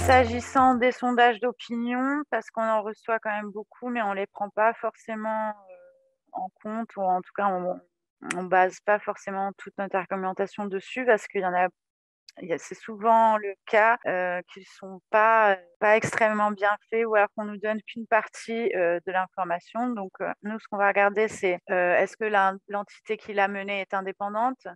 S'agissant des sondages d'opinion, parce qu'on en reçoit quand même beaucoup, mais on les prend pas forcément, en compte ou en tout cas on base pas forcément toute notre argumentation dessus parce qu'il y en a il y a c'est souvent le cas, qu'ils sont pas extrêmement bien faits ou alors qu'on nous donne qu'une partie, de l'information. Donc, nous ce qu'on va regarder c'est, est-ce que l'entité qui l'a menée est indépendante?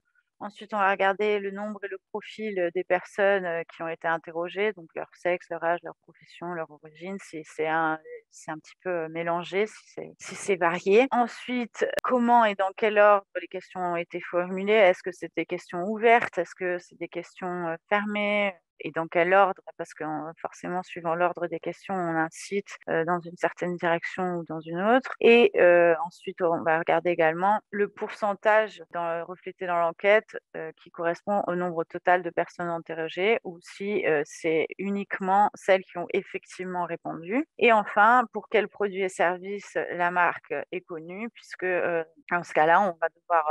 Ensuite, on va regarder le nombre et le profil, des personnes, qui ont été interrogées, donc leur sexe, leur âge, leur profession, leur origine, si c'est un petit peu, mélangé, si c'est varié. Ensuite, comment et dans quel ordre les questions ont été formulées? Est-ce que c'est des questions ouvertes? Est-ce que c'est des questions, fermées? Et dans quel ordre? Parce que, forcément, suivant l'ordre des questions, on incite, dans une certaine direction ou dans une autre. Et ensuite, on va regarder également le pourcentage reflété dans l'enquête, qui correspond au nombre total de personnes interrogées ou si, c'est uniquement celles qui ont effectivement répondu. Et enfin, pour quels produits et services la marque est connue puisque, dans ce cas-là, on va devoir,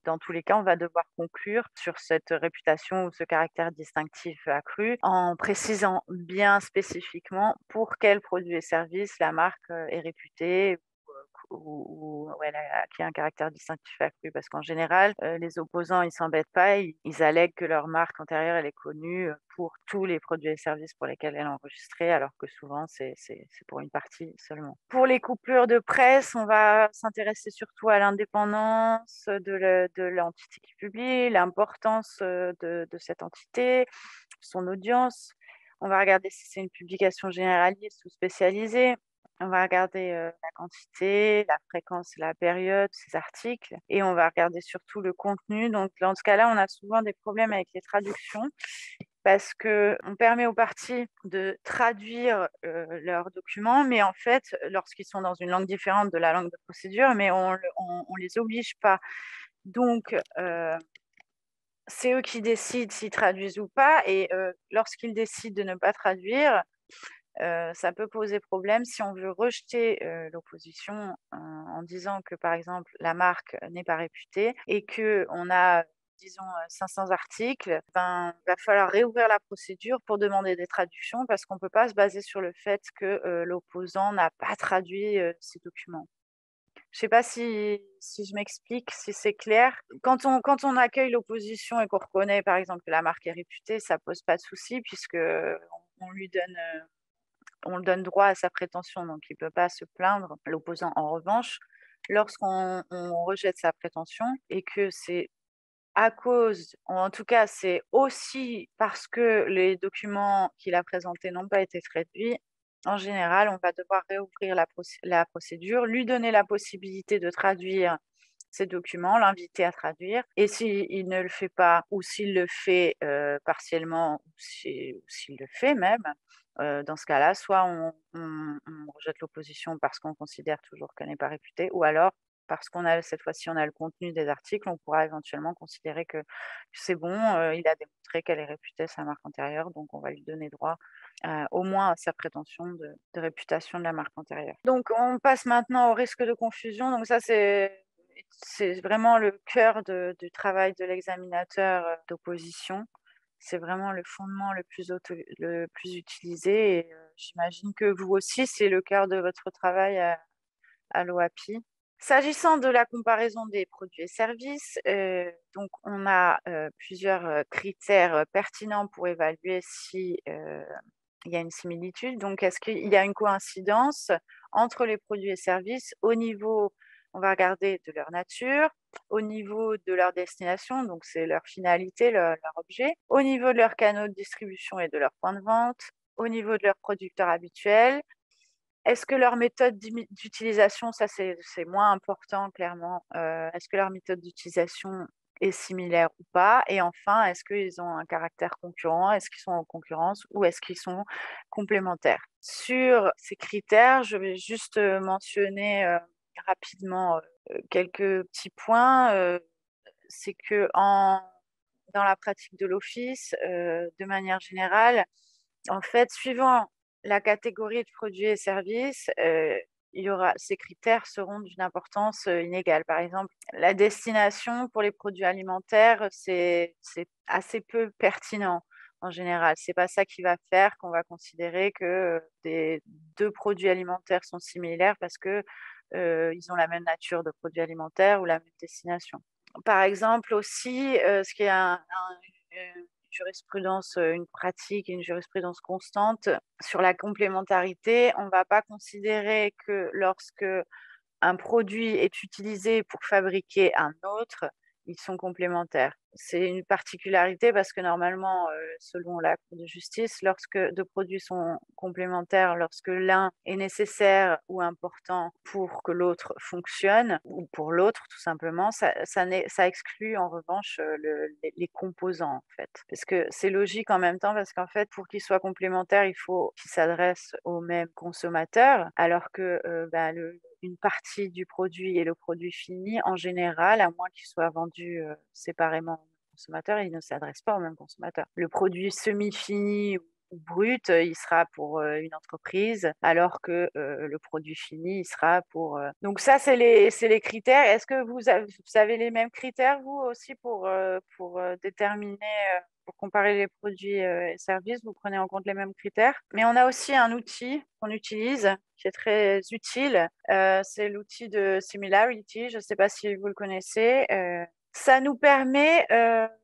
dans tous les cas, on va devoir conclure sur cette réputation ou ce caractère distinctif accru en précisant bien spécifiquement pour quels produits et services la marque, est réputée ou elle a acquis un caractère distinctif accru. Parce qu'en général, les opposants, ils s'embêtent pas, ils allèguent que leur marque antérieure, elle est connue, pour tous les produits et services pour lesquels elle est enregistrée, alors que souvent c'est pour une partie seulement. Pour les coupures de presse, on va s'intéresser surtout à l'indépendance de l'entité qui publie, l'importance, de cette entité, son audience. On va regarder si c'est une publication généraliste ou spécialisée. On va regarder, la quantité, la fréquence et la période, ces articles et on va regarder surtout le contenu. Donc dans ce cas-là, on a souvent des problèmes avec les traductions parce qu'on permet aux parties de traduire, leurs documents, mais en fait, lorsqu'ils sont dans une langue différente de la langue de procédure, mais on les oblige pas. Donc c'est eux qui décident s'ils traduisent ou pas et lorsqu'ils décident de ne pas traduire, ça peut poser problème si on veut rejeter, l'opposition en disant que, par exemple, la marque n'est pas réputée et qu'on a, disons, 500 articles, ben, il va falloir réouvrir la procédure pour demander des traductions parce qu'on ne peut pas se baser sur le fait que, l'opposant n'a pas traduit, ses documents. Je ne sais pas si je m'explique, si c'est clair? Quand on accueille l'opposition et qu'on reconnaît, par exemple, que la marque est réputée, ça pose pas de souci puisque on lui donne, on le donne droit à sa prétention, donc il ne peut pas se plaindre. L'opposant, en revanche, lorsqu'on rejette sa prétention et que c'est à cause ou en tout cas, c'est aussi parce que les documents qu'il a présentés n'ont pas été traduits, en général, on va devoir réouvrir la procédure, lui donner la possibilité de traduire ces documents, l'inviter à traduire et s'il ne le fait pas ou s'il le fait, partiellement ou s'il le fait même, dans ce cas-là, soit on rejette l'opposition parce qu'on considère toujours qu'elle n'est pas réputée ou alors parce qu'on a cette fois-ci, on a le contenu des articles, on pourra éventuellement considérer que c'est bon, il a démontré qu'elle est réputée, sa marque antérieure, donc on va lui donner droit, au moins à sa prétention de réputation de la marque antérieure. Donc on passe maintenant au risque de confusion, donc ça c'est vraiment le cœur du travail de l'examinateur, d'opposition. C'est vraiment le fondement le plus utilisé et j'imagine que vous aussi, c'est le cœur de votre travail à l'OAPI. S'agissant de la comparaison des produits et services, donc on a, plusieurs, critères, pertinents pour évaluer si, il y a une similitude. Donc est-ce qu'il y a une coïncidence entre les produits et services au niveau on va regarder de leur nature, au niveau de leur destination, donc c'est leur finalité, leur objet, au niveau de leurs canaux de distribution et de leurs points de vente, au niveau de leurs producteurs habituels, est-ce que leur méthode d'utilisation, ça c'est moins important clairement, est-ce que leur méthode d'utilisation est similaire ou pas? Et enfin, est-ce qu'ils ont un caractère concurrent? Est-ce qu'ils sont en concurrence ou est-ce qu'ils sont complémentaires? Sur ces critères, je vais juste, mentionner, rapidement, quelques petits points, c'est qu'en dans la pratique de l'office, de manière générale, en fait, suivant la catégorie de produits et services, il y aura ces critères seront d'une importance, inégale. Par exemple, la destination pour les produits alimentaires, c'est assez peu pertinent. en général. C'est pas ça qui va faire qu'on va considérer que des 2 produits alimentaires sont similaires parce que, ils ont la même nature de produits alimentaires ou la même destination. Par exemple aussi, ce qui est une jurisprudence, une pratique et une jurisprudence constante sur la complémentarité, on ne va pas considérer que lorsque un produit est utilisé pour fabriquer un autre, ils sont complémentaires. C'est une particularité parce que normalement, selon la Cour de justice, lorsque 2 produits sont complémentaires, lorsque l'un est nécessaire ou important pour que l'autre fonctionne ou pour l'autre tout simplement, ça exclut en revanche, les composants en fait. Parce que c'est logique en même temps parce qu'en fait pour qu'ils soient complémentaires, il faut qu'ils s'adressent aux mêmes consommateurs alors que, le une partie du produit et le produit fini, en général, à moins qu'il soit vendu, séparément aux consommateurs, il ne s'adresse pas aux mêmes consommateurs. Le produit semi-fini ou brut, il sera pour, une entreprise, alors que, le produit fini, il sera pour, donc ça, c'est les critères. Est-ce que vous avez les mêmes critères, vous aussi, pour déterminer, pour comparer les produits, et services? Vous prenez en compte les mêmes critères? Mais on a aussi un outil qu'on utilise, qui est très utile, c'est l'outil de Similarity. Je ne sais pas si vous le connaissez. Ça nous permet,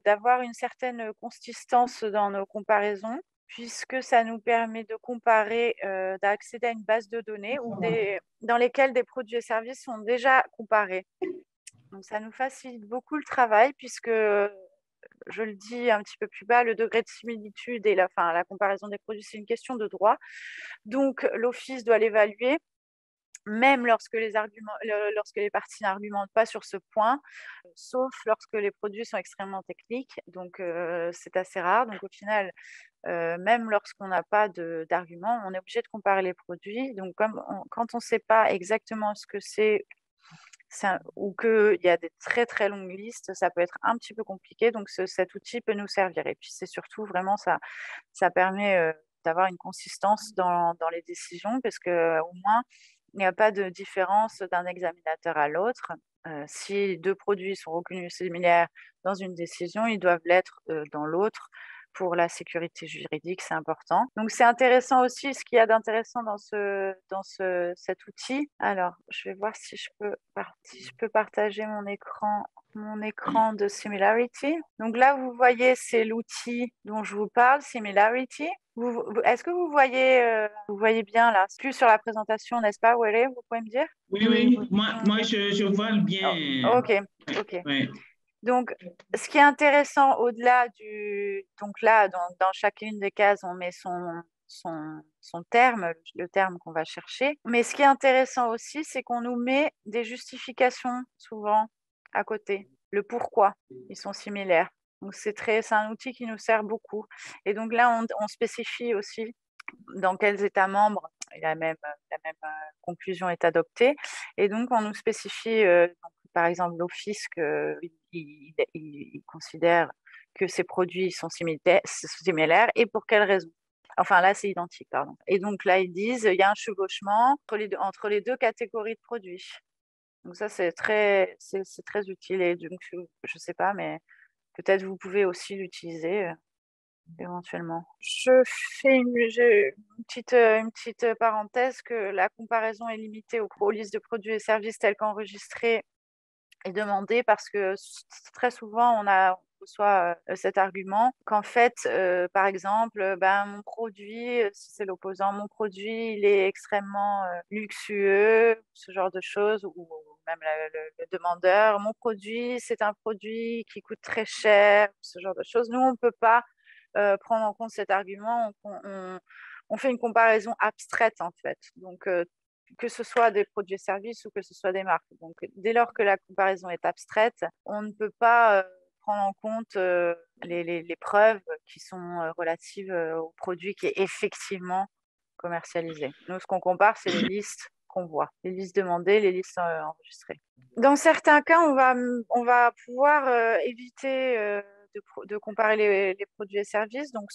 d'avoir une certaine consistance dans nos comparaisons, puisque ça nous permet de comparer, d'accéder à une base de données dans lesquelles des produits et services sont déjà comparés. Donc ça nous facilite beaucoup le travail puisque, je le dis un petit peu plus bas, le degré de similitude et la comparaison des produits, c'est une question de droit. Donc l'office doit l'évaluer, même lorsque les parties n'argumentent pas sur ce point, sauf lorsque les produits sont extrêmement techniques. Donc c'est assez rare. Donc au final, même lorsqu'on n'a pas d'argument, on est obligé de comparer les produits. Donc quand on ne sait pas exactement ce que c'est, ou qu'il y a des très, très longues listes, ça peut être un petit peu compliqué. Donc cet outil peut nous servir. Et puis c'est surtout vraiment ça permet, d'avoir une consistance dans les décisions parce qu'au moins, il n'y a pas de différence d'un examinateur à l'autre. Si 2 produits sont reconnus similaires dans une décision, ils doivent l'être, dans l'autre. Pour la sécurité juridique, c'est important. Donc c'est intéressant aussi, ce qu'il y a d'intéressant cet outil. Alors, je vais voir si je peux partager mon écran de Similarity. Donc là, vous voyez, c'est l'outil dont je vous parle, Similarity. Est-ce que vous voyez bien là? C'est plus sur la présentation, n'est-ce pas, Wele? Vous pouvez me dire? Oui, oui, moi je vois bien. Ok, ok. Ouais. Donc, ce qui est intéressant au-delà donc là, dans chacune des cases, on met son terme, le terme qu'on va chercher. Mais ce qui est intéressant aussi, c'est qu'on nous met des justifications souvent à côté. Le pourquoi ils sont similaires. Donc, c'est un outil qui nous sert beaucoup. Et donc là, on spécifie aussi dans quels États membres la même conclusion est adoptée. Et donc, on nous spécifie, donc, par exemple, l'Office qu'il considère que ces produits sont similaires et pour quelles raisons. Enfin, là, c'est identique, pardon. Et donc, là, ils disent il y a un chevauchement entre les 2 catégories de produits. Donc ça, c'est très utile. Et donc, je ne sais pas, mais peut-être vous pouvez aussi l'utiliser. Éventuellement. Je fais une petite parenthèse que la comparaison est limitée aux listes de produits et services tels qu'enregistrés et demandés parce que très souvent on reçoit cet argument qu'en fait, par exemple, mon produit, si c'est l'opposant, mon produit, il est extrêmement luxueux, ce genre de choses, ou même le demandeur, mon produit, c'est un produit qui coûte très cher, ce genre de choses. Nous, on ne peut pas prendre en compte cet argument. On fait une comparaison abstraite en fait. Donc, que ce soit des produits et services ou que ce soit des marques. Donc, dès lors que la comparaison est abstraite, on ne peut pas prendre en compte les preuves qui sont relatives au produit qui est effectivement commercialisé. Nous, ce qu'on compare, c'est les listes qu'on voit, les listes demandées, les listes enregistrées. Dans certains cas, on va pouvoir éviter de comparer les produits et services. Donc,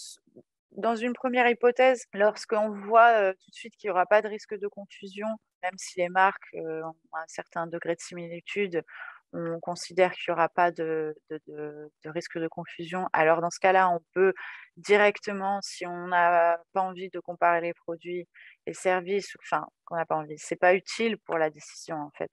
dans une première hypothèse, lorsqu'on voit tout de suite qu'il n'y aura pas de risque de confusion, même si les marques ont un certain degré de similitude, on considère qu'il n'y aura pas de risque de confusion, alors dans ce cas-là, on peut directement, si on n'a pas envie de comparer les produits et services, enfin, qu'on n'a pas envie, c'est pas utile pour la décision en fait.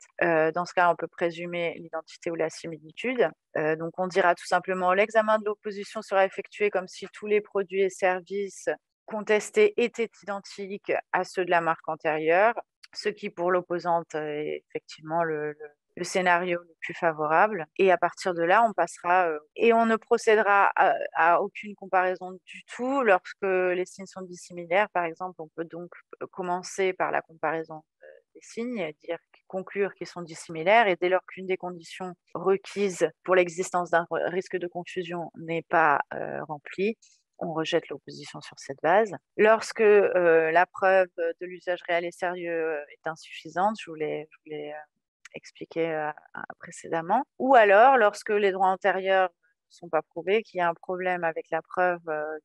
Dans ce cas, on peut présumer l'identité ou la similitude. Donc on dira tout simplement: l'examen de l'opposition sera effectué comme si tous les produits et services contestés étaient identiques à ceux de la marque antérieure, ce qui pour l'opposante est effectivement le scénario le plus favorable. Et à partir de là, on passera et on ne procédera à aucune comparaison du tout lorsque les signes sont dissimilaires. Par exemple, on peut donc commencer par la comparaison des signes, conclure qu'ils sont dissimilaires, et dès lors qu'une des conditions requises pour l'existence d'un risque de confusion n'est pas remplie, on rejette l'opposition sur cette base. Lorsque la preuve de l'usage réel et sérieux est insuffisante, je vous l'ai expliqué précédemment, ou alors lorsque les droits antérieurs ne sont pas prouvés, qu'il y a un problème avec la preuve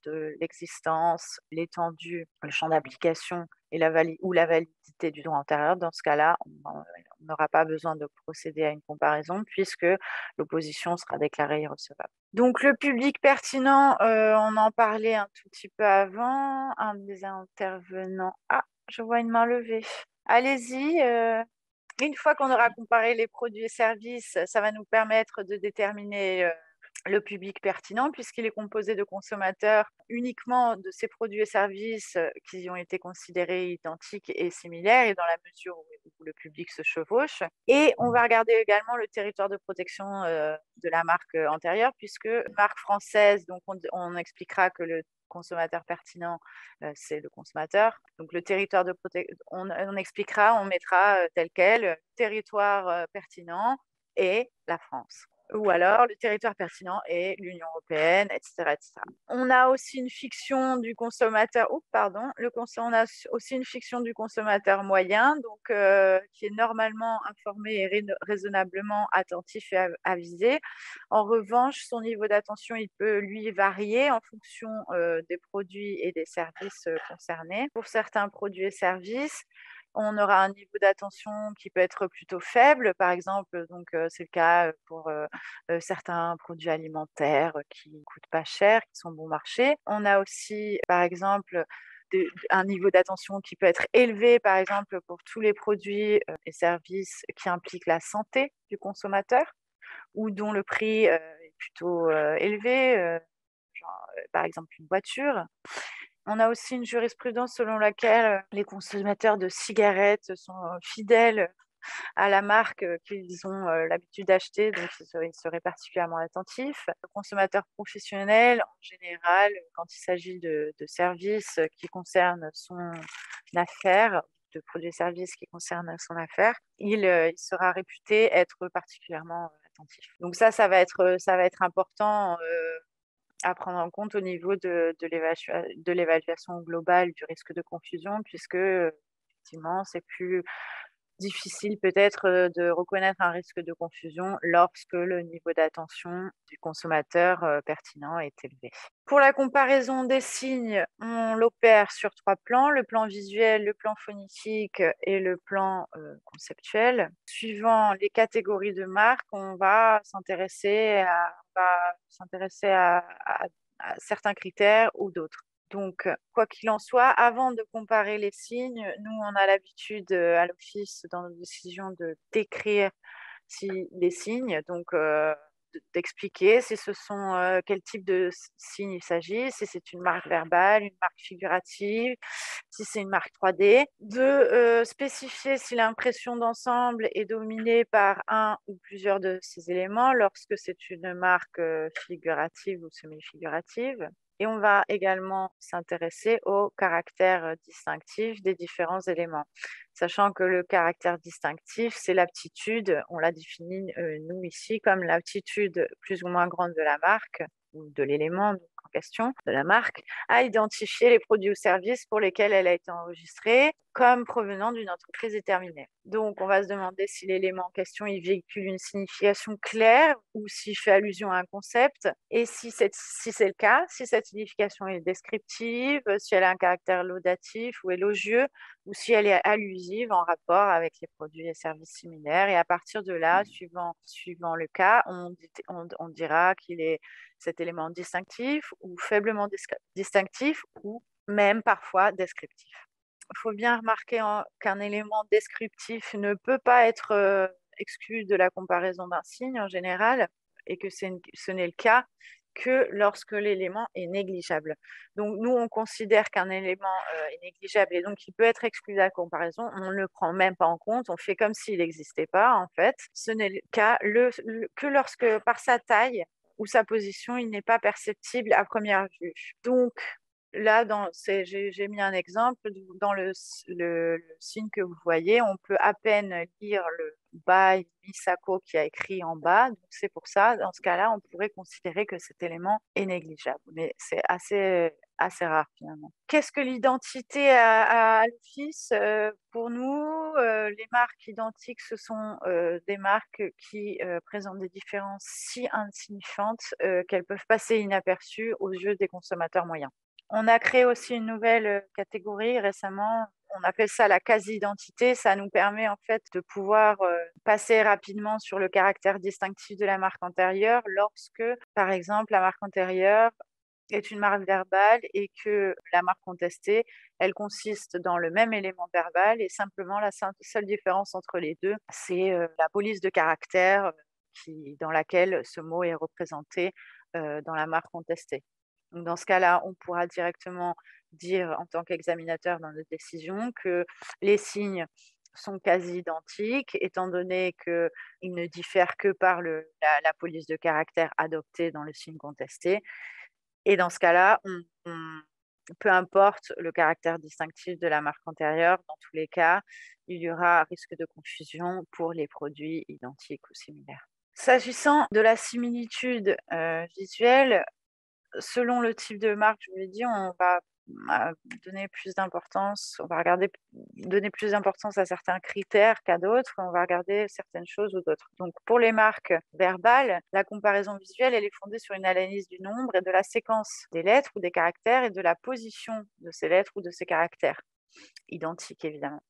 de l'existence, l'étendue, le champ d'application et la validité du droit antérieur. Dans ce cas-là, on n'aura pas besoin de procéder à une comparaison puisque l'opposition sera déclarée irrecevable. Donc le public pertinent, on en parlait un tout petit peu avant. Un des intervenants... Ah, je vois une main levée. Allez-y. Une fois qu'on aura comparé les produits et services, ça va nous permettre de déterminer le public pertinent, puisqu'il est composé de consommateurs uniquement de ces produits et services qui ont été considérés identiques et similaires, et dans la mesure où le public se chevauche. Et on va regarder également le territoire de protection de la marque antérieure, puisque marque française, donc on expliquera que le consommateur pertinent, c'est le consommateur. Donc le territoire de protection, on expliquera, on mettra tel quel, territoire pertinent et la France. Ou alors le territoire pertinent est l'Union européenne, etc., etc. On a aussi une fiction du consommateur. On a aussi une fiction du consommateur moyen, donc qui est normalement informé et raisonnablement attentif et avisé. En revanche, son niveau d'attention, il peut lui varier en fonction des produits et des services concernés. Pour certains produits et services, on aura un niveau d'attention qui peut être plutôt faible, par exemple, donc c'est le cas pour certains produits alimentaires qui ne coûtent pas cher, qui sont bon marché. On a aussi, par exemple, un niveau d'attention qui peut être élevé, par exemple, pour tous les produits et services qui impliquent la santé du consommateur ou dont le prix est plutôt élevé, par exemple une voiture. On a aussi une jurisprudence selon laquelle les consommateurs de cigarettes sont fidèles à la marque qu'ils ont l'habitude d'acheter, donc ils seraient particulièrement attentifs. Le consommateur professionnel, en général, quand il s'agit de services qui concernent son affaire, de produits et services qui concernent son affaire, il sera réputé être particulièrement attentif. Donc ça va être important à prendre en compte au niveau de l'évaluation globale du risque de confusion, puisque effectivement, c'est plus difficile peut-être de reconnaître un risque de confusion lorsque le niveau d'attention du consommateur pertinent est élevé. Pour la comparaison des signes, on l'opère sur 3 plans: le plan visuel, le plan phonétique et le plan conceptuel. Suivant les catégories de marques, on va s'intéresser à certains critères ou d'autres. Donc, quoi qu'il en soit, avant de comparer les signes, nous, on a l'habitude à l'office, dans nos décisions, de décrire les signes, donc d'expliquer si ce sont quel type de signes il s'agit, si c'est une marque verbale, une marque figurative, si c'est une marque 3D, de spécifier si l'impression d'ensemble est dominée par un ou plusieurs de ces éléments lorsque c'est une marque figurative ou semi-figurative. Et on va également s'intéresser au caractère distinctif des différents éléments, sachant que le caractère distinctif, c'est l'aptitude, on l'a défini nous ici comme l'aptitude plus ou moins grande de la marque ou de l'élément, donc en question, de la marque, à identifier les produits ou services pour lesquels elle a été enregistrée comme provenant d'une entreprise déterminée. Donc, on va se demander si l'élément en question il véhicule une signification claire ou s'il fait allusion à un concept. Et si c'est le cas, si cette signification est descriptive, si elle a un caractère laudatif ou élogieux, ou si elle est allusive en rapport avec les produits et services similaires. Et à partir de là, suivant le cas, on dira qu'il est cet élément distinctif ou faiblement distinctif ou même parfois descriptif. Il faut bien remarquer qu'un élément descriptif ne peut pas être exclu de la comparaison d'un signe en général et que ce n'est le cas que lorsque l'élément est négligeable. Donc, nous, on considère qu'un élément est négligeable et donc il peut être exclu de la comparaison. On ne le prend même pas en compte. On fait comme s'il n'existait pas, en fait. Ce n'est le cas que lorsque, par sa taille ou sa position, il n'est pas perceptible à première vue. Donc, là, j'ai mis un exemple. Dans le signe que vous voyez, on peut à peine lire le By Misako qui a écrit en bas. Donc, c'est pour ça, dans ce cas-là, on pourrait considérer que cet élément est négligeable. Mais c'est assez rare finalement. Qu'est-ce que l'identité à l'office pour nous, les marques identiques, ce sont des marques qui présentent des différences si insignifiantes qu'elles peuvent passer inaperçues aux yeux des consommateurs moyens. On a créé aussi une nouvelle catégorie récemment. On appelle ça la quasi-identité. Ça nous permet en fait de pouvoir passer rapidement sur le caractère distinctif de la marque antérieure lorsque, par exemple, la marque antérieure est une marque verbale et que la marque contestée, elle consiste dans le même élément verbal et simplement la seule différence entre les deux, c'est la police de caractère dans laquelle ce mot est représenté dans la marque contestée. Donc, dans ce cas-là, on pourra directement dire en tant qu'examinateur dans notre décision que les signes sont quasi identiques, étant donné qu'ils ne diffèrent que par la police de caractère adoptée dans le signe contesté. Et dans ce cas-là, peu importe le caractère distinctif de la marque antérieure, dans tous les cas, il y aura risque de confusion pour les produits identiques ou similaires. S'agissant de la similitude visuelle, selon le type de marque, je vous l'ai dit, on va donner plus d'importance, donner plus d'importance à certains critères qu'à d'autres, on va regarder certaines choses ou d'autres. Donc, pour les marques verbales, la comparaison visuelle, elle est fondée sur une analyse du nombre et de la séquence des lettres ou des caractères et de la position de ces lettres ou de ces caractères, identiques évidemment,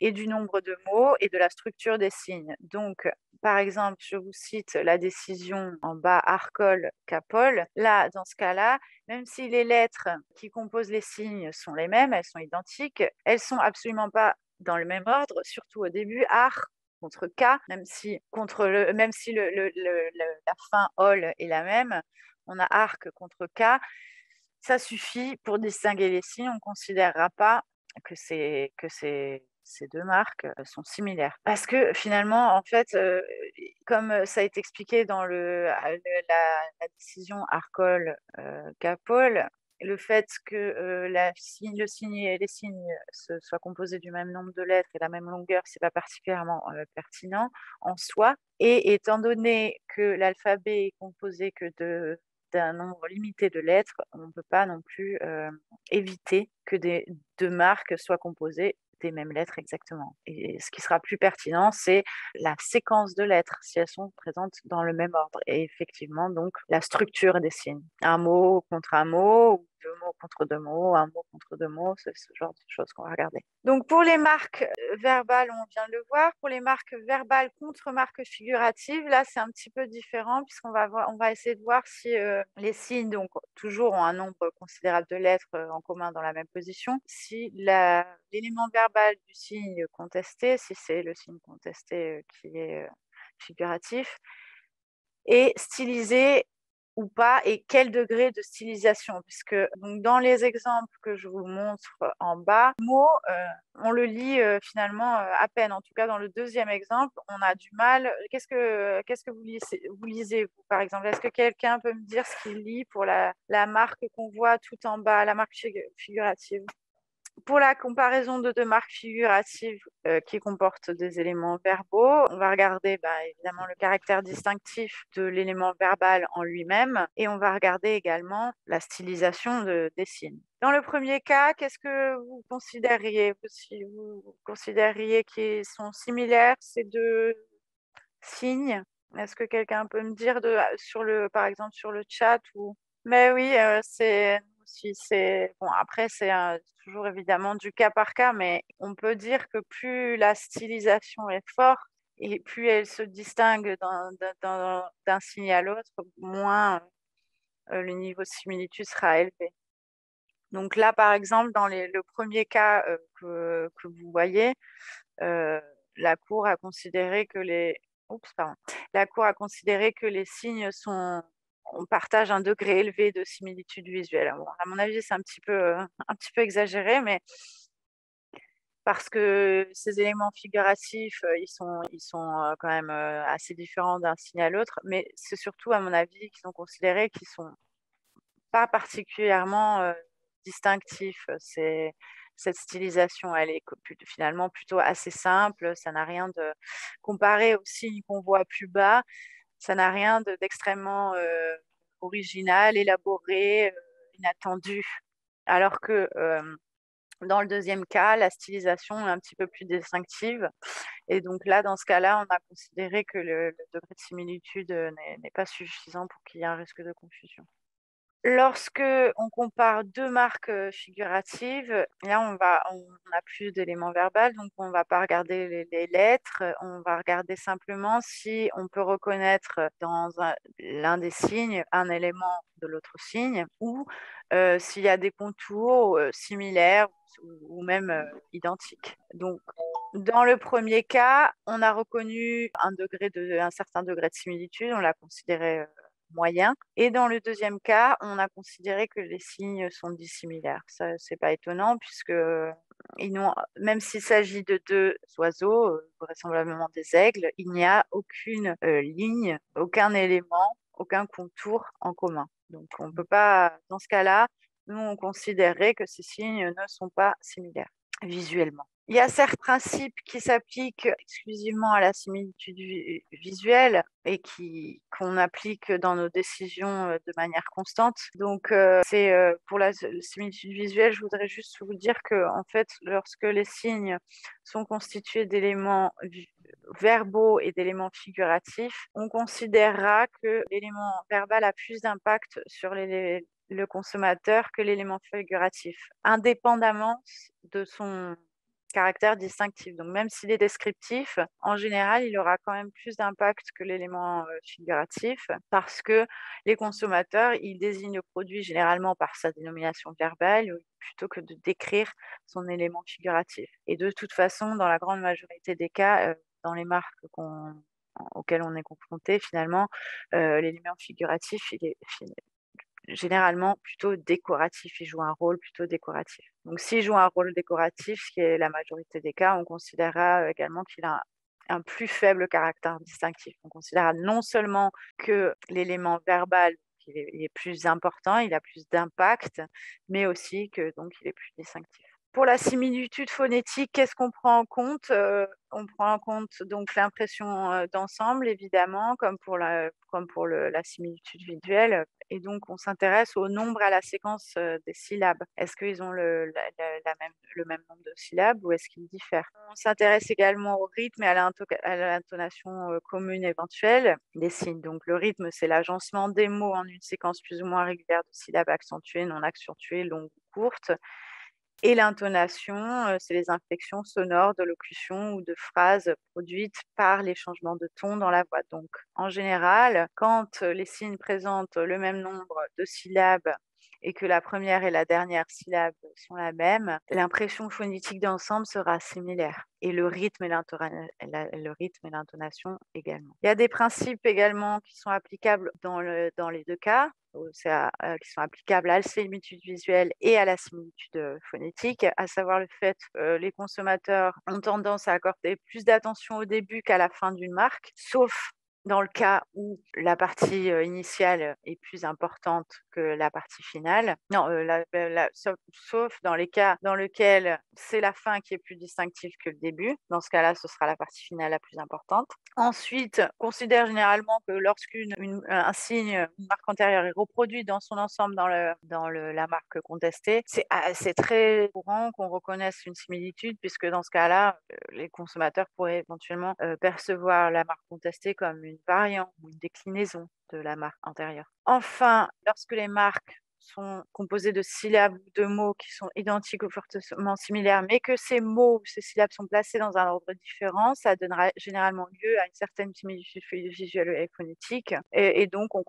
et du nombre de mots et de la structure des signes. Donc, par exemple, je vous cite la décision en bas Arcol-Capol. Là, dans ce cas-là, même si les lettres qui composent les signes sont les mêmes, elles sont identiques, elles sont absolument pas dans le même ordre, surtout au début. Ar contre K, même si la fin ol est la même, on a arc contre K. Ça suffit pour distinguer les signes. On ne considérera pas que ces deux marques sont similaires. Parce que finalement, en fait, comme ça a été expliqué dans la décision Arcol-Capol, le fait que le signe et les signes soient composés du même nombre de lettres et la même longueur, c'est pas particulièrement pertinent en soi. Et étant donné que l'alphabet est composé que d'un nombre limité de lettres, on ne peut pas non plus éviter que deux marques soient composées des mêmes lettres exactement. Et ce qui sera plus pertinent, c'est la séquence de lettres, si elles sont présentes dans le même ordre. Et effectivement, donc, la structure des signes. Un mot contre un mot, ou deux mots contre deux mots, un mot contre deux mots, c'est ce genre de choses qu'on va regarder. Donc, pour les marques verbales, on vient de le voir. Pour les marques verbales contre marques figuratives, là, c'est un petit peu différent puisqu'on va essayer de voir si les signes, donc, toujours ont un nombre considérable de lettres en commun dans la même position. Si l'élément verbal du signe contesté, si c'est le signe contesté qui est figuratif, est stylisé ou pas et quel degré de stylisation, puisque donc, dans les exemples que je vous montre en bas, le mot, on le lit finalement à peine. En tout cas, dans le deuxième exemple, on a du mal. Qu'est-ce que vous lisez, vous, par exemple? Est-ce que quelqu'un peut me dire ce qu'il lit pour la marque qu'on voit tout en bas, la marque figurative? Pour la comparaison de deux marques figuratives qui comportent des éléments verbaux, on va regarder évidemment le caractère distinctif de l'élément verbal en lui-même et on va regarder également la stylisation des signes. Dans le premier cas, qu'est-ce que vous considériez? Si vous considériez qu'ils sont similaires, ces deux signes? Est-ce que quelqu'un peut me dire par exemple sur le chat ou... Mais oui, c'est bon. Après, c'est toujours évidemment du cas par cas, mais on peut dire que plus la stylisation est forte et plus elle se distingue d'un signe à l'autre, moins le niveau de similitude sera élevé. Donc là, par exemple, dans le premier cas que vous voyez, la Cour a considéré que la Cour a considéré que les signes on partage un degré élevé de similitude visuelle. Bon, à mon avis, c'est un petit peu exagéré, mais parce que ces éléments figuratifs, ils sont quand même assez différents d'un signe à l'autre, mais c'est surtout, à mon avis, qu'ils ont considéré qu'ils sont pas particulièrement distinctifs. Cette stylisation, elle est finalement plutôt assez simple. Ça n'a rien de comparé aux signes qu'on voit plus bas. Ça n'a rien d'extrêmement original, élaboré, inattendu. Alors que dans le deuxième cas, la stylisation est un petit peu plus distinctive. Et donc là, dans ce cas-là, on a considéré que le degré de similitude n'est pas suffisant pour qu'il y ait un risque de confusion. Lorsque on compare deux marques figuratives, là on a plus d'éléments verbaux, donc on ne va pas regarder les lettres, on va regarder simplement si on peut reconnaître dans l'un des signes un élément de l'autre signe ou s'il y a des contours similaires ou même identiques. Donc dans le premier cas, on a reconnu un certain degré de similitude, on l'a considéré moyen. Et dans le deuxième cas, on a considéré que les signes sont dissimilaires. Ça, c'est pas étonnant puisque même s'il s'agit de deux oiseaux, vraisemblablement des aigles, il n'y a aucune ligne, aucun élément, aucun contour en commun. Donc on ne peut pas, dans ce cas-là, nous on considérait que ces signes ne sont pas similaires visuellement. Il y a certains principes qui s'appliquent exclusivement à la similitude visuelle et qu'on applique dans nos décisions de manière constante. Donc, pour la similitude visuelle, je voudrais juste vous dire que, en fait, lorsque les signes sont constitués d'éléments verbaux et d'éléments figuratifs, on considérera que l'élément verbal a plus d'impact sur le consommateur que l'élément figuratif, indépendamment de son caractère distinctif. Donc, même s'il est descriptif, en général, il aura quand même plus d'impact que l'élément figuratif parce que les consommateurs, ils désignent le produit généralement par sa dénomination verbale plutôt que de décrire son élément figuratif. Et de toute façon, dans la grande majorité des cas, dans les marques auxquelles on est confronté, finalement, l'élément figuratif, il est généralement plutôt décoratif. Il joue un rôle plutôt décoratif. Donc, s'il joue un rôle décoratif, ce qui est la majorité des cas, on considérera également qu'il a un plus faible caractère distinctif. On considérera non seulement que l'élément verbal il est plus important, il a plus d'impact, mais aussi que donc il est plus distinctif. Pour la similitude phonétique, qu'est-ce qu'on prend en compte? On prend en compte donc l'impression d'ensemble, évidemment, comme pour la similitude visuelle. Et donc, on s'intéresse au nombre à la séquence des syllabes. Est-ce qu'ils ont le même nombre de syllabes ou est-ce qu'ils diffèrent? On s'intéresse également au rythme et à l'intonation commune éventuelle des signes. Donc, le rythme, c'est l'agencement des mots en une séquence plus ou moins régulière de syllabes accentuées, non accentuées, longues ou courtes. Et l'intonation, c'est les inflexions sonores de locution ou de phrases produites par les changements de ton dans la voix. Donc, en général, quand les signes présentent le même nombre de syllabes et que la première et la dernière syllabe sont la même, l'impression phonétique d'ensemble sera similaire et le rythme et l'intonation également. Il y a des principes également qui sont applicables dans les deux cas, qui sont applicables à la similitude visuelle et à la similitude phonétique, à savoir le fait que les consommateurs ont tendance à accorder plus d'attention au début qu'à la fin d'une marque, sauf dans le cas où la partie initiale est plus importante que la partie finale. Non, sauf dans les cas dans lesquels c'est la fin qui est plus distinctive que le début. Dans ce cas-là, ce sera la partie finale la plus importante. Ensuite, considère généralement que lorsqu'un signe, une marque antérieure est reproduite dans son ensemble la marque contestée, c'est très courant qu'on reconnaisse une similitude puisque dans ce cas-là, les consommateurs pourraient éventuellement percevoir la marque contestée comme une variante ou une déclinaison de la marque antérieure. Enfin, lorsque les marques sont composées de syllabes ou de mots qui sont identiques ou fortement similaires, mais que ces mots ou ces syllabes sont placés dans un ordre différent, ça donnera généralement lieu à une certaine similitude visuelle et phonétique, et donc on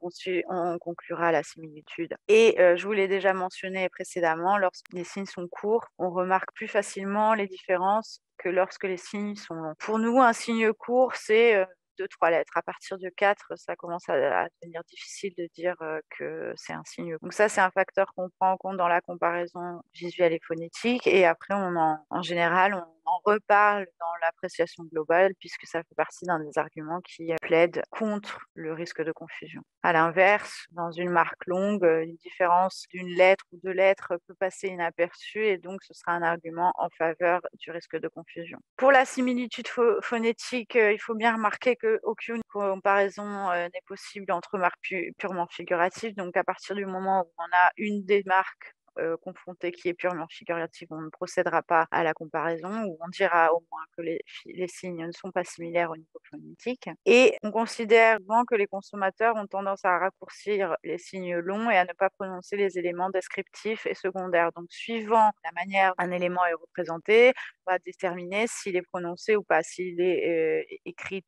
conclura à la similitude. Et je vous l'ai déjà mentionné précédemment, lorsque les signes sont courts, on remarque plus facilement les différences que lorsque les signes sont longs. Pour nous, un signe court, c'est 2-3 lettres. À partir de 4, ça commence à devenir difficile de dire que c'est un signe. Donc ça, c'est un facteur qu'on prend en compte dans la comparaison visuelle et phonétique. Et après, en général, on en reparle dans l'appréciation globale puisque ça fait partie d'un des arguments qui plaide contre le risque de confusion. À l'inverse, dans une marque longue, une différence d'une lettre ou 2 lettres peut passer inaperçue et donc ce sera un argument en faveur du risque de confusion. Pour la similitude phonétique, il faut bien remarquer qu'aucune comparaison n'est possible entre marques purement figuratives. Donc à partir du moment où on a une des marques confrontée qui est purement figurative, on ne procédera pas à la comparaison ou on dira au moins que les signes ne sont pas similaires au niveau phonétique. Et on considère souvent que les consommateurs ont tendance à raccourcir les signes longs et à ne pas prononcer les éléments descriptifs et secondaires. Donc suivant la manière dont un élément est représenté, on va déterminer s'il est prononcé ou pas, s'il est écrit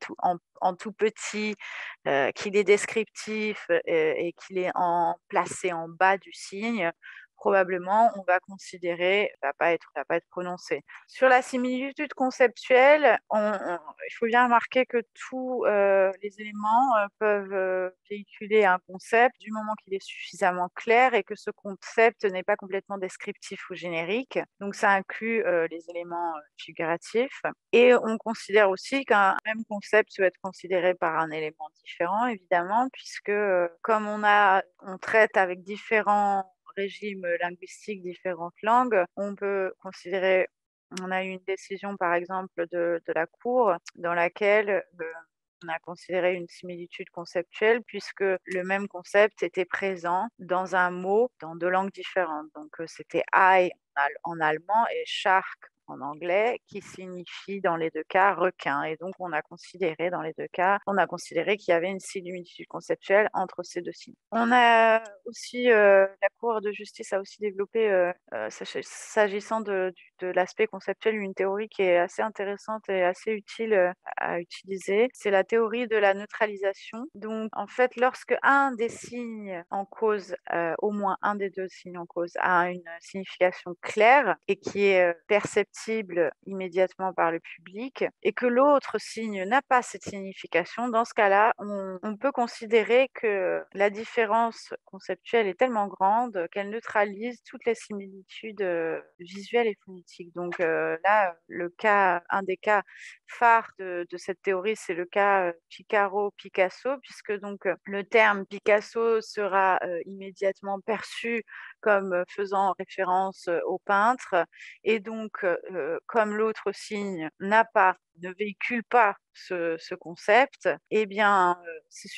en tout petit, qu'il est descriptif et qu'il est placé en bas du signe. Probablement, on va considérer va pas être prononcé. Sur la similitude conceptuelle, il faut bien remarquer que tous les éléments peuvent véhiculer un concept du moment qu'il est suffisamment clair et que ce concept n'est pas complètement descriptif ou générique. Donc ça inclut les éléments figuratifs. Et on considère aussi qu'un même concept peut être considéré par un élément différent, évidemment, puisque comme on traite avec différents régimes linguistiques, différentes langues, on a eu une décision par exemple de la Cour dans laquelle on a considéré une similitude conceptuelle puisque le même concept était présent dans un mot dans 2 langues différentes. Donc c'était Ei en allemand et Shark en anglais, qui signifie dans les 2 cas requin. Et donc on a considéré dans les 2 cas, qu'il y avait une similitude conceptuelle entre ces 2 signes. On a aussi la Cour de justice a aussi développé, s'agissant de l'aspect conceptuel, une théorie qui est assez intéressante et assez utile à utiliser. C'est la théorie de la neutralisation. Donc en fait, lorsque un des signes en cause, au moins un des 2 signes en cause a une signification claire et qui est perceptible immédiatement par le public et que l'autre signe n'a pas cette signification, dans ce cas-là, on peut considérer que la différence conceptuelle est tellement grande qu'elle neutralise toutes les similitudes visuelles et phonétiques. Donc là, un des cas phares de cette théorie, c'est le cas Picaro-Picasso, puisque donc le terme Picasso sera immédiatement perçu comme faisant référence au peintre. Et donc, comme l'autre signe ne véhicule pas ce concept, eh bien, c'est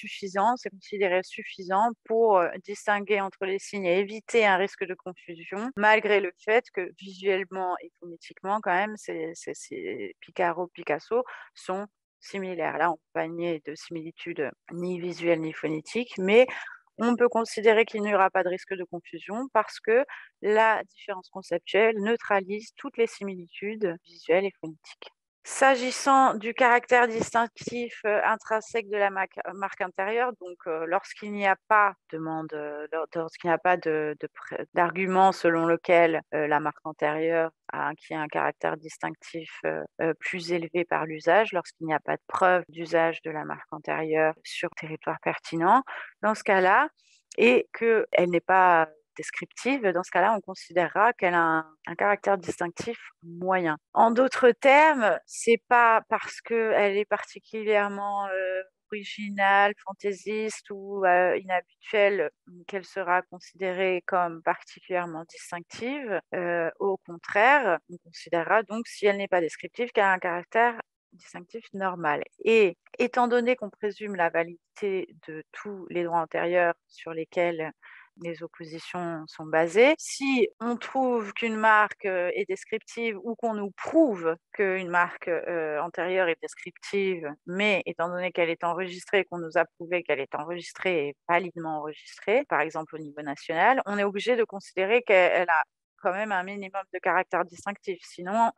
considéré suffisant pour distinguer entre les signes et éviter un risque de confusion, malgré le fait que visuellement et phonétiquement, quand même, Picaro, Picasso sont similaires. Là, on ne peut pas nier de similitude ni visuelle ni phonétique, mais on peut considérer qu'il n'y aura pas de risque de confusion parce que la différence conceptuelle neutralise toutes les similitudes visuelles et phonétiques. S'agissant du caractère distinctif intrinsèque de la marque intérieure, donc lorsqu'il n'y a pas d'argument selon lequel la marque antérieure a acquis un caractère distinctif plus élevé par l'usage, lorsqu'il n'y a pas de preuve d'usage de la marque antérieure sur le territoire pertinent, dans ce cas-là, et qu'elle n'est pas descriptive, dans ce cas-là, on considérera qu'elle a un caractère distinctif moyen. En d'autres termes, c'est pas parce qu'elle est particulièrement originale, fantaisiste ou inhabituelle, qu'elle sera considérée comme particulièrement distinctive. Au contraire, on considérera donc, si elle n'est pas descriptive, qu'elle a un caractère distinctif normal. Et étant donné qu'on présume la validité de tous les droits antérieurs sur lesquels les oppositions sont basées, si on trouve qu'une marque est descriptive ou qu'on nous prouve qu'une marque antérieure est descriptive, mais étant donné qu'elle est enregistrée, qu'on nous a prouvé qu'elle est enregistrée et validement enregistrée, par exemple au niveau national, on est obligé de considérer qu'elle a quand même un minimum de caractère distinctif. Sinon,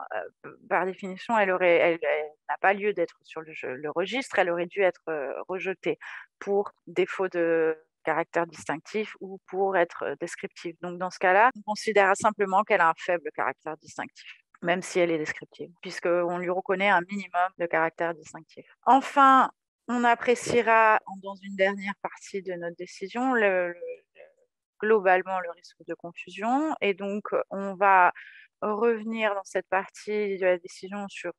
par définition, elle n'a pas lieu d'être sur le registre, elle aurait dû être rejetée pour défaut de caractère distinctif ou pour être descriptive. Donc dans ce cas-là, on considérera simplement qu'elle a un faible caractère distinctif, même si elle est descriptive, puisqu'on lui reconnaît un minimum de caractère distinctif. Enfin, on appréciera dans une dernière partie de notre décision globalement le risque de confusion. Et donc, on va revenir dans cette partie de la décision sur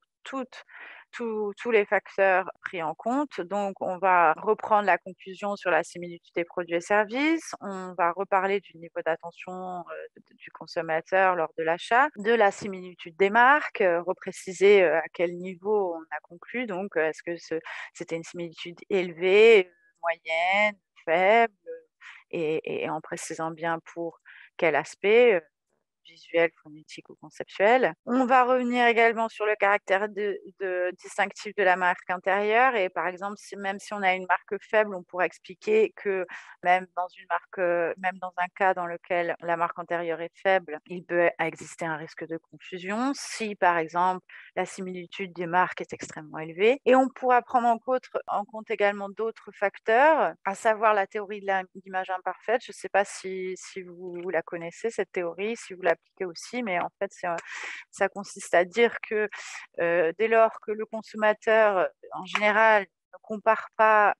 tous les facteurs pris en compte. Donc, on va reprendre la conclusion sur la similitude des produits et services. On va reparler du niveau d'attention du consommateur lors de l'achat, de la similitude des marques, repréciser à quel niveau on a conclu. Donc, est-ce que c'était une similitude élevée, moyenne, faible, et en précisant bien pour quel aspect, visuel, phonétique ou conceptuel. On va revenir également sur le caractère distinctif de la marque intérieure et par exemple, même si on a une marque faible, on pourra expliquer que même dans un cas dans lequel la marque antérieure est faible, il peut exister un risque de confusion si par exemple la similitude des marques est extrêmement élevée. Et on pourra prendre en compte également d'autres facteurs, à savoir la théorie de l'image imparfaite. Je ne sais pas si vous la connaissez, cette théorie, si vous l'appliquez aussi, mais en fait, ça consiste à dire que dès lors que le consommateur, en général, ne compare pas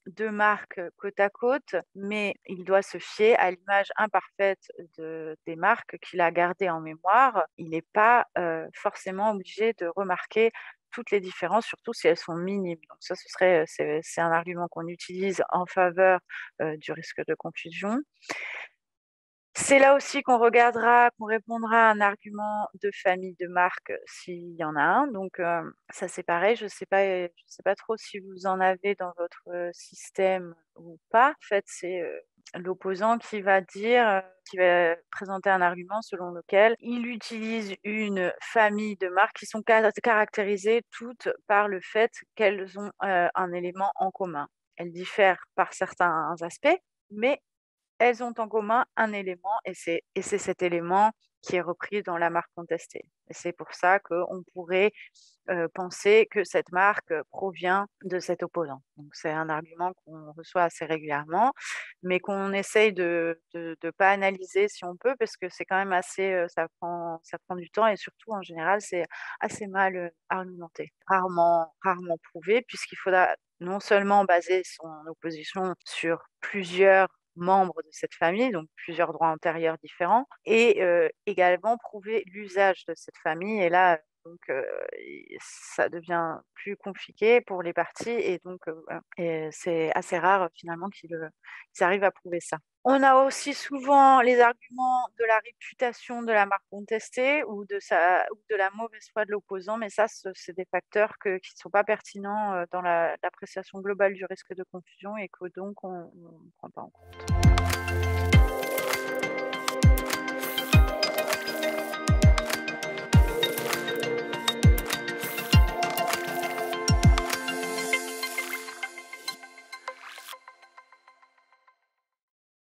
deux marques côte à côte, mais il doit se fier à l'image imparfaite des marques qu'il a gardées en mémoire. Il n'est pas forcément obligé de remarquer toutes les différences, surtout si elles sont minimes. Donc ça, c'est un argument qu'on utilise en faveur du risque de confusion. C'est là aussi qu'on répondra à un argument de famille de marque s'il y en a un. Donc, ça c'est pareil, je sais pas trop si vous en avez dans votre système ou pas. En fait, c'est l'opposant qui va présenter un argument selon lequel il utilise une famille de marques qui sont caractérisées toutes par le fait qu'elles ont un élément en commun. Elles diffèrent par certains aspects, mais elles ont en commun un élément et c'est cet élément qui est repris dans la marque contestée. Et c'est pour ça qu'on pourrait penser que cette marque provient de cet opposant. Donc c'est un argument qu'on reçoit assez régulièrement, mais qu'on essaye de pas analyser si on peut, parce que c'est quand même assez, ça prend du temps et surtout en général c'est assez mal argumenté, rarement prouvé, puisqu'il faudra non seulement baser son opposition sur plusieurs membres de cette famille, donc plusieurs droits antérieurs différents, et également prouver l'usage de cette famille. Et là, donc, ça devient plus compliqué pour les parties, et donc voilà. Et c'est assez rare finalement qu'ils arrivent à prouver ça. On a aussi souvent les arguments de la réputation de la marque contestée ou de la mauvaise foi de l'opposant, mais ça, c'est des facteurs qui ne sont pas pertinents dans l'appréciation globale du risque de confusion et que donc on ne prend pas en compte.